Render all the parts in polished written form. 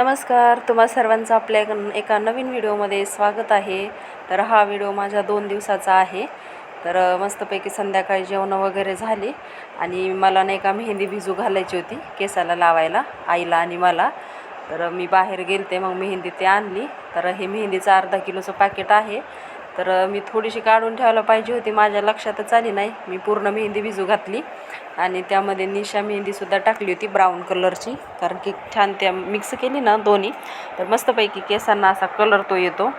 नमस्कार, तुम्हा सर्वांचं आपल्या एका नवीन व्हिडिओमध्ये स्वागत आहे. तर हा व्हिडिओ माझ्या 2 दिवसाचा आहे. तर मस्तपैकी संध्याकाळी जेवण वगैरे झाली आणि मला नाही का मेहंदी भिजू घालायची होती केसाला लावायला आईला आणि मला. तर मी बाहेर गेलते, मग मेहंदी ते आणली. तर हे मेहंदीचं अर्धा किलोचं पॅकेट आहे. तर मी थोडीशी काढून ठेवायला पाहिजे होती, माझ्या लक्षातच आली नाही. मी पूर्ण मेहंदी भिजू घातली आणि त्यामध्ये निशा मेहंदीसुद्धा टाकली होती ब्राऊन कलरची, कारण की छान त्या मिक्स केली ना दोन्ही तर मस्तपैकी केसांना असा कलर तो येतो.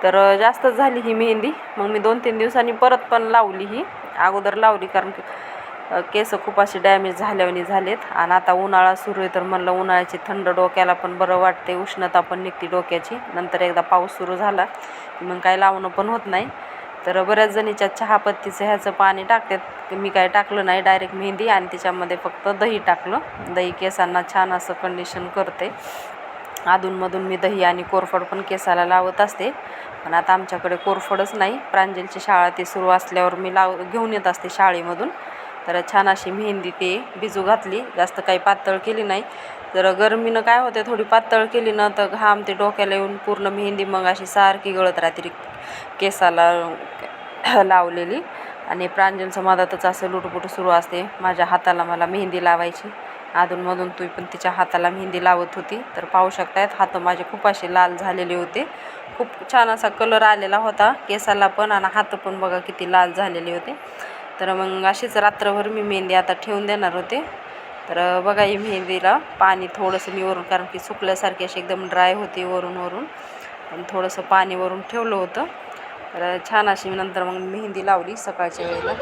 तर जास्तच झाली ही मेहंदी. मग मी 2-3 दिवसांनी परत पण लावली, ही अगोदर लावली कारण की केस खूप असे डॅमेज झाल्यावानी झालेत. आणि आता उन्हाळा सुरू आहे तर म्हणलं उन्हाळ्याची थंड डोक्याला पण बरं वाटते, उष्णता पण निघते डोक्याची. नंतर एकदा पाऊस सुरू झाला की मग काय लावणं पण होत नाही. तर बऱ्याच जणीच्या चहापत्तीचं ह्याचं पाणी टाकतात, मी काय टाकलं नाही, डायरेक्ट मेहंदी आणि त्याच्यामध्ये फक्त दही टाकलं. दही केसांना छान असं कंडिशन करते. अधूनमधून मी दही आणि कोरफड पण केसाला लावत असते. पण आता आमच्याकडे कोरफडच नाही, प्रांजलची शाळा ती सुरू असल्यावर मी घेऊन येत असते शाळेमधून. तर छान अशी मेहंदी ते भिजू घातली, जास्त काही पातळ केली नाही. तर गरमीनं काय होते, थोडी पातळ केली ना तर घाम ते डोक्याला येऊन पूर्ण मेहंदी मग अशी सारखी गळत राहते केसाला लावलेली. आणि प्रांजलचं मधातच असं लुटपुट सुरू असते, माझ्या हाताला मला मेहंदी लावायची. अधूनमधून ती पण तिच्या हाताला मेहंदी लावत होती. तर पाहू शकतायत हात माझे खूप असे लाल झालेले होते, खूप छान असा कलर आलेला होता केसाला पण आणि हात पण बघा किती लाल झालेले होते. तर मग अशीच रात्रभर मी मेहंदी आता ठेवून देणार होते. तर बघा ही मेहंदीला पाणी थोडंसं मी वरून, कारण की सुकल्यासारखी अशी एकदम ड्राय होती वरून पण थोडंसं पाणी वरून ठेवलं होतं. तर छान अशी नंतर मग मेहंदी लावली सकाळच्या वेळेला.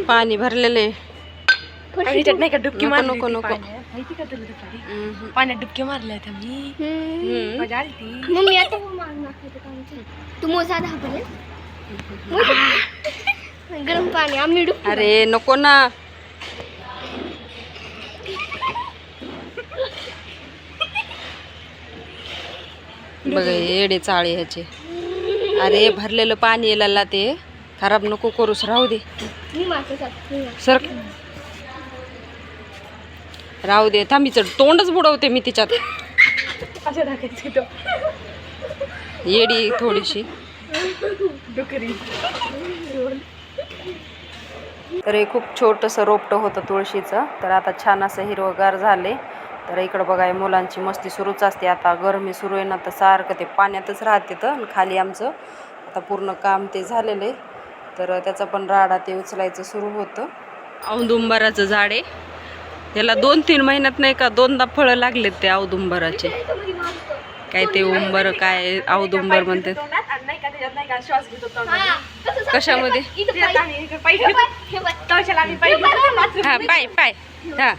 पाणी भरलेले नाही का डुबकी मारली नको नको माहिती का तुला दुपारी पाण्यात डुबकी मारल्या होत्या मी, मजा आली मम्मी आता तू मोजा धापले गरम पाणी आम्ही डुब. अरे नको ना, बघा येडे चाळे ह्याचे. अरे भरलेलं पाणी येला ते खराब नको करूस, राहू दे सर, राहू दे. थांबीचं तोंडच बुडवते मी तिच्यात, असं टाकायचं येडी थोडीशी. डुकरी. तर हे खूप छोटंसं रोपटं होतं तुळशीचं, तर आता छान असं हिरवगार झाले. तर इकडं बघा मुलांची मस्ती सुरूच असते. आता गरमी सुरू आहे ना तर सारखं ते पाण्यातच राहते. तर खाली आमचं आता पूर्ण काम ते झालेलं आहे, तर त्याचा पण राडा ते उचलायचं सुरू होतं. औदुंबराचं झाड आहे, त्याला 2-3 महिन्यात नाही का 2दा फळं लागलेत ते औदुंबराचे. काय ते उंबर काय औदुंबर म्हणते, कशामध्ये हा पाय पाय हा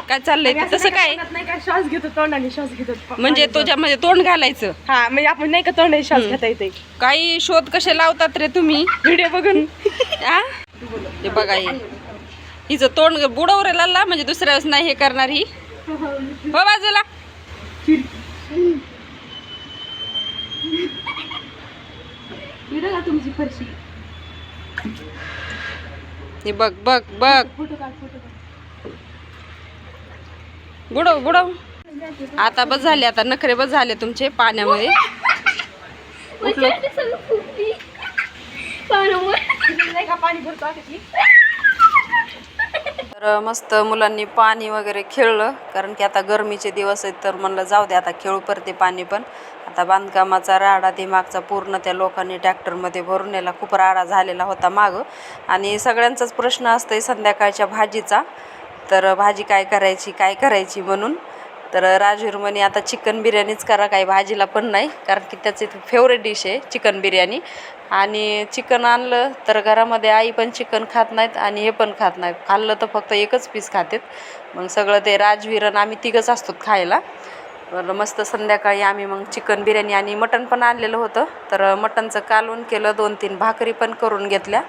काय चाललंय ते तसं काय नाही का श्वास घेतो तोंडाने, श्वास घेतो म्हणजे तुझ्यामध्ये तोंड घालायचं. हा म्हणजे आपण नाही का तोंडाने श्वास घेता येते. काही शोध कसे लावतात रे तुम्ही व्हिडिओ बघून. हे बघा हिचं तोंड बुडवरेला, म्हणजे दुसऱ्या वेळेस नाही हे करणार ही. हो बाजूला. तुमची फरशी हे बघ बघ बघ, फोटो काढ, फोटो बुडव बुडव. आता बस झाले, आता नखरे बस झाले तुमचे पाण्यामध्ये. नाही का पाणी भरतो आता. तर मस्त मुलांनी पाणी वगैरे खेळलं, कारण की आता गरमीचे दिवस आहेत. तर म्हणलं जाऊ दे आता खेळू परते पाणी. पण आता बांधकामाचा राडा ते मागचा पूर्ण त्या लोकांनी ट्रॅक्टरमध्ये भरून नेला, खूप राडा झालेला होता मागं. आणि सगळ्यांचाच प्रश्न असतंय संध्याकाळच्या भाजीचा, तर भाजी काय करायची म्हणून. तर राजवीर म्हणे आता चिकन बिर्याणीच करा, काही भाजीला पण नाही, कारण की त्याची फेवरेट डिश आहे चिकन बिर्याणी. आणि चिकन आणलं तर घरामध्ये आई पण चिकन खात नाहीत आणि हे पण खात नाहीत, खाल्लं तर फक्त एकच पीस खातात. मग सगळं ते राजवीरन आम्ही तिघंच असतो खायला. तर मस्त संध्याकाळी आम्ही मग चिकन बिर्याणी आणि मटण पण आणलेलं होतं. तर मटणचं कालवण केलं, 2-3 भाकरी पण करून घेतल्या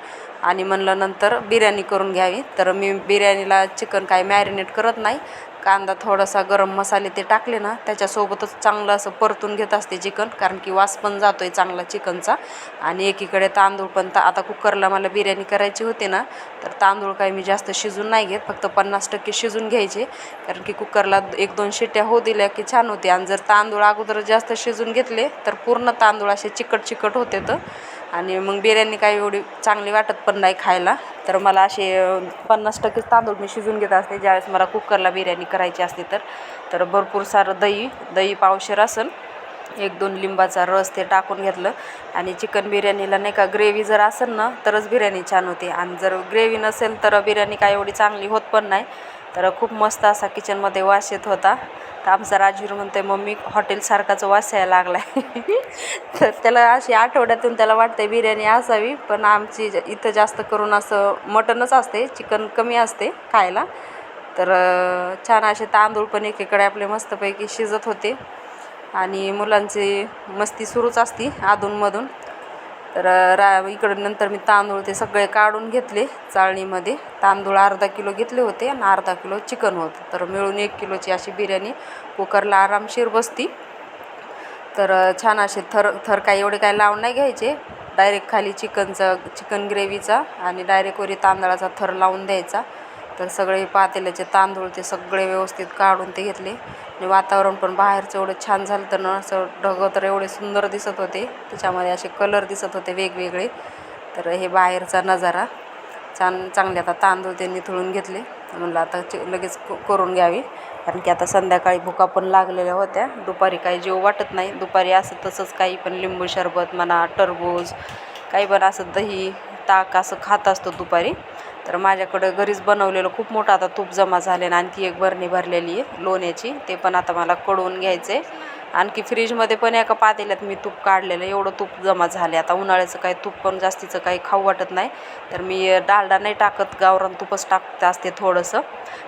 आणि म्हणलं नंतर बिर्याणी करून घ्यावी. तर मी बिर्याणीला चिकन काय मॅरिनेट करत नाही, कांदा थोडासा गरम मसाले ते टाकले ना त्याच्यासोबतच चांगलं असं परतून घेत असते चिकन, कारण की वास पण जातो आहे चांगला चिकनचा. आणि एकीकडे तांदूळ पण आता कुकरला मला बिर्याणी करायची होती ना, तर तांदूळ काही मी जास्त शिजून नाही घेत, फक्त 50% शिजून घ्यायचे, कारण की कुकरला 1-2 शिट्ट्या होऊ दिल्या की छान होते. आणि जर तांदूळ अगोदर जास्त शिजून घेतले तर पूर्ण तांदूळ असे चिकट होते तर, आणि मग बिर्याणी काही एवढी चांगली वाटत पण नाही खायला. तर मला असे 50% तांदूळ मी शिजून घेत असते ज्यावेळेस मला कुकरला बिर्याणी करायची असते. तर भरपूर सारं दही पावशेर असेल, 1-2 लिंबाचा रस ते टाकून घेतलं. आणि चिकन बिर्याणीला नाही का ग्रेव्ही जर असेल ना तरच बिर्याणी छान होते, आणि जर ग्रेव्ही नसेल तर बिर्याणी काय एवढी चांगली होत पण नाही. तर खूप मस्त असा किचनमध्ये वास येत होता. तर आमचा राजवीर म्हणते मम्मी हॉटेलसारखाच वास यायला लागला आहे. तर त्याला अशी आठवड्यातून त्याला वाटते बिर्याणी असावी, पण आमची इथं जास्त करून असं मटनच असते, चिकन कमी असते खायला. तर छान असे तांदूळ पण एकीकडे आपले मस्तपैकी शिजत होते, आणि मुलांची मस्ती सुरूच असती अधूनमधून. तर इकडं नंतर मी तांदूळ ते सगळे काढून घेतले चाळणीमध्ये. तांदूळ अर्धा किलो घेतले होते आणि अर्धा किलो चिकन होतं, तर मिळून 1 किलोची अशी बिर्याणी कुकरला आरामशीर बसती. तर छान असे थर काही एवढे काही लावून नाही घ्यायचे, डायरेक्ट खाली चिकन ग्रेव्हीचा आणि डायरेक्ट वरी तांदळाचा थर लावून द्यायचा. तर सगळे पातेल्याचे तांदूळ ते सगळे व्यवस्थित काढून ते घेतले. आणि वातावरण पण बाहेरचं एवढं छान झालं तर ना, असं ढगं तर एवढे सुंदर दिसत होते, त्याच्यामध्ये असे कलर दिसत होते वेगवेगळे. तर हे बाहेरचा नजारा चांगले आता तांदूळ ते निथळून घेतले. म्हणलं आता लगेच करून घ्यावी, कारण की आता संध्याकाळी भुका पण लागलेल्या होत्या. दुपारी काही जेव वाटत नाही, दुपारी असं तसंच काही पण लिंबू सरबत म्हणा, टरबूज, काही पण असं दही ताक असं खात असतो दुपारी. तर माझ्याकडं घरीच बनवलेलं खूप मोठं आता तूप जमा झाले, आणि आणखी एक बरणी भरलेली आहे लोण्याची, ते पण आता मला कडवून घ्यायचं आहे. आणखी फ्रीजमध्ये पण एका पातेल्यात मी तूप काढलेलं, एवढं तूप जमा झाले. आता उन्हाळ्याचं काही तूप पण जास्तीचं काही खाऊ वाटत नाही, तर मी डालडा नाही टाकत, गावरान तूपच टाकत असते थोडंसं.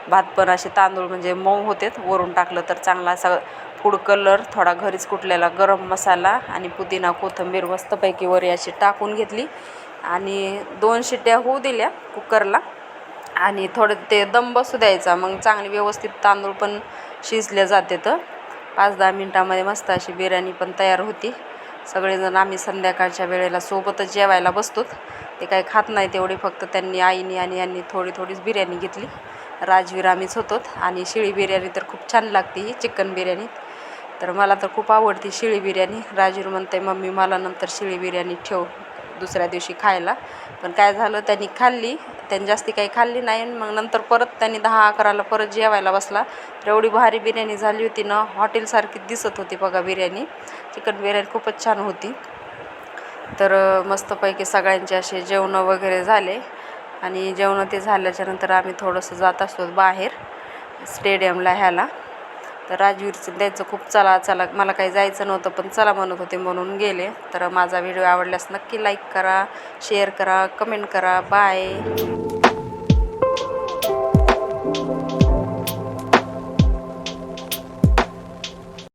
भात पण असे तांदूळ म्हणजे मऊ होते, वरून टाकलं तर चांगला असा फूड कलर, थोडा घरीच कुटलेला गरम मसाला आणि पुदिना कोथिंबीर मस्तपैकी वरी अशी टाकून घेतली. आणि 2 शिट्ट्या होऊ दिल्या कुकरला, आणि थोडं ते दम बसू द्यायचा, मग चांगली व्यवस्थित तांदूळ पण शिजले जाते. तर 5-10 मिनटामध्ये मस्त अशी बिर्याणी पण तयार होती. सगळेजण आम्ही संध्याकाळच्या वेळेला सोबतच जेवायला बसतो. ते काही खात नाही तेवढी, फक्त त्यांनी आईनी आणि यांनी थोडीच बिर्याणी घेतली. राजवीर आम्हीच होतो. आणि शिळी बिर्याणी तर खूप छान लागते ही चिकन बिर्याणी, तर मला तर खूप आवडती शिळी बिर्याणी. राजवीर म्हणते मम्मी मला नंतर शिळी बिर्याणी ठेव दुसऱ्या दिवशी खायला. पण काय झालं, त्यांनी जास्ती काही खाल्ली नाही. मग नंतर परत त्यांनी 10-11ला परत जेवायला बसला. तर एवढी भारी बिर्याणी झाली होती ना, हॉटेलसारखी दिसत होती बघा बिर्याणी. चिकन बिर्याणी खूपच छान होती. तर मस्तपैकी सगळ्यांचे असे जेवणं वगैरे झाले, आणि जेवणं ते झाल्याच्यानंतर आम्ही थोडंसं जात असतो बाहेर स्टेडियमला ह्याला. तर राजवीरचं द्यायचं खूप चला मला काही जायचं नव्हतं, पण चला म्हणत होते म्हणून गेले. तर माझा व्हिडिओ आवडल्यास नक्की लाईक करा, शेअर करा, कमेंट करा. बाय.